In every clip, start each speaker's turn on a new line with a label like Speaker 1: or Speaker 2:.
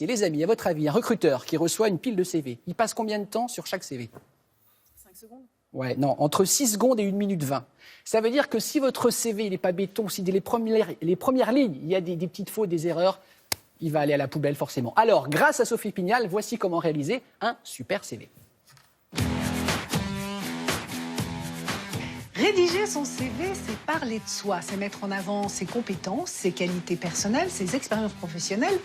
Speaker 1: Et les amis, à votre avis, un recruteur qui reçoit une pile de CV, il passe combien de temps sur chaque CV?
Speaker 2: 5 secondes.
Speaker 1: Ouais, non, entre 6 secondes et 1 minute 20. Ça veut dire que si votre CV n'est pas béton, si dès les premières lignes, il y a des petites fautes, des erreurs, il va aller à la poubelle forcément. Alors, grâce à Sophie Pignal, voici comment réaliser un super CV.
Speaker 2: Rédiger son CV, c'est parler de soi, c'est mettre en avant ses compétences, ses qualités personnelles, ses expériences professionnelles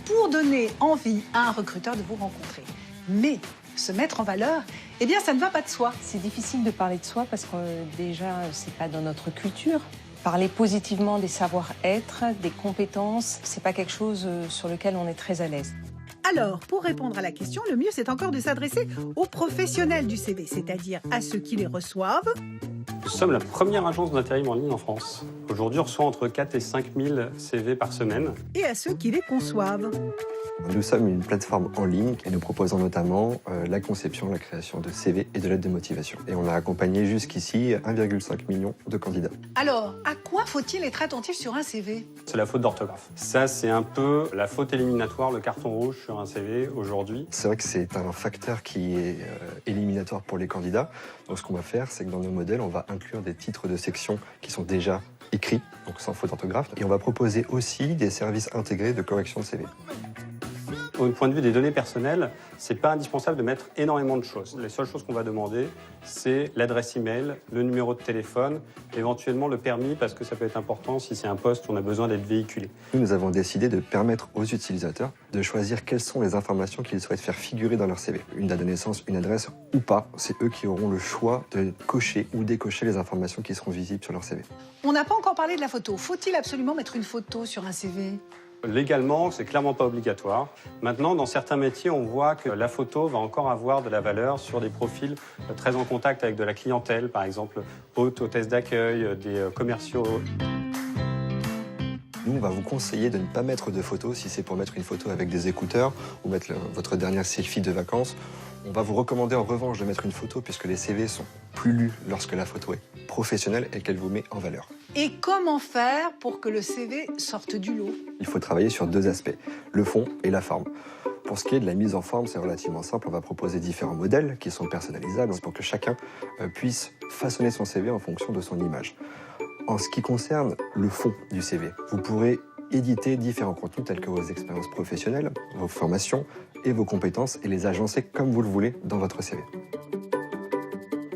Speaker 2: pour donner envie à un recruteur de vous rencontrer. Mais se mettre en valeur, eh bien, ça ne va pas de soi.
Speaker 3: C'est difficile de parler de soi parce que déjà, c'est pas dans notre culture. Parler positivement des savoir-être, des compétences, c'est pas quelque chose sur lequel on est très à l'aise.
Speaker 2: Alors, pour répondre à la question, le mieux, c'est encore de s'adresser aux professionnels du CV, c'est-à-dire à ceux qui les reçoivent.
Speaker 4: Nous sommes la première agence d'intérim en ligne en France. Aujourd'hui, on reçoit entre 4 et 5 000 CV par semaine.
Speaker 2: Et à ceux qui les conçoivent.
Speaker 5: Nous sommes une plateforme en ligne et nous proposons notamment la conception, la création de CV et de lettres de motivation. Et on a accompagné jusqu'ici 1,5 million de candidats.
Speaker 2: Alors, à quoi faut-il être attentif sur un CV?
Speaker 4: C'est la faute d'orthographe. Ça, c'est un peu la faute éliminatoire, le carton rouge sur un CV aujourd'hui.
Speaker 5: C'est vrai que c'est un facteur qui est éliminatoire pour les candidats. Donc ce qu'on va faire, c'est que dans nos modèles, on va inclure des titres de section qui sont déjà écrits, donc sans faute d'orthographe. Et on va proposer aussi des services intégrés de correction de CV.
Speaker 4: Au point de vue des données personnelles, c'est pas indispensable de mettre énormément de choses. Les seules choses qu'on va demander, c'est l'adresse email, le numéro de téléphone, éventuellement le permis, parce que ça peut être important si c'est un poste où on a besoin d'être véhiculé.
Speaker 5: Nous avons décidé de permettre aux utilisateurs de choisir quelles sont les informations qu'ils souhaitent faire figurer dans leur CV. Une date de naissance, une adresse ou pas, c'est eux qui auront le choix de cocher ou décocher les informations qui seront visibles sur leur CV.
Speaker 2: On n'a pas encore parlé de la photo. Faut-il absolument mettre une photo sur un CV?
Speaker 4: Légalement, c'est clairement pas obligatoire. Maintenant, dans certains métiers, on voit que la photo va encore avoir de la valeur sur des profils très en contact avec de la clientèle, par exemple hôtes, hôtesses d'accueil, des commerciaux.
Speaker 5: Nous, on va vous conseiller de ne pas mettre de photos si c'est pour mettre une photo avec des écouteurs ou mettre votre dernière selfie de vacances. On va vous recommander en revanche de mettre une photo puisque les CV sont plus lus lorsque la photo est professionnelle et qu'elle vous met en valeur.
Speaker 2: Et comment faire pour que le CV sorte du lot?
Speaker 5: Il faut travailler sur deux aspects, le fond et la forme. Pour ce qui est de la mise en forme, c'est relativement simple. On va proposer différents modèles qui sont personnalisables pour que chacun puisse façonner son CV en fonction de son image. En ce qui concerne le fond du CV, vous pourrez éditer différents contenus tels que vos expériences professionnelles, vos formations et vos compétences et les agencer comme vous le voulez dans votre CV.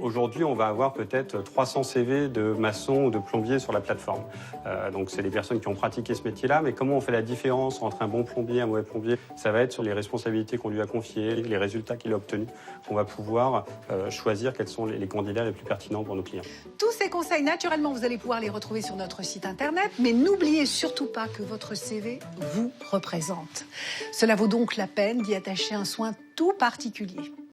Speaker 4: Aujourd'hui, on va avoir peut-être 300 CV de maçons ou de plombiers sur la plateforme. Donc, c'est des personnes qui ont pratiqué ce métier-là. Mais comment on fait la différence entre un bon plombier et un mauvais plombier? Ça va être sur les responsabilités qu'on lui a confiées, les résultats qu'il a obtenus. On va pouvoir choisir quels sont les candidats les plus pertinents pour nos clients.
Speaker 2: Tous ces conseils, naturellement, vous allez pouvoir les retrouver sur notre site internet. Mais n'oubliez surtout pas que votre CV vous représente. Cela vaut donc la peine d'y attacher un soin tout particulier.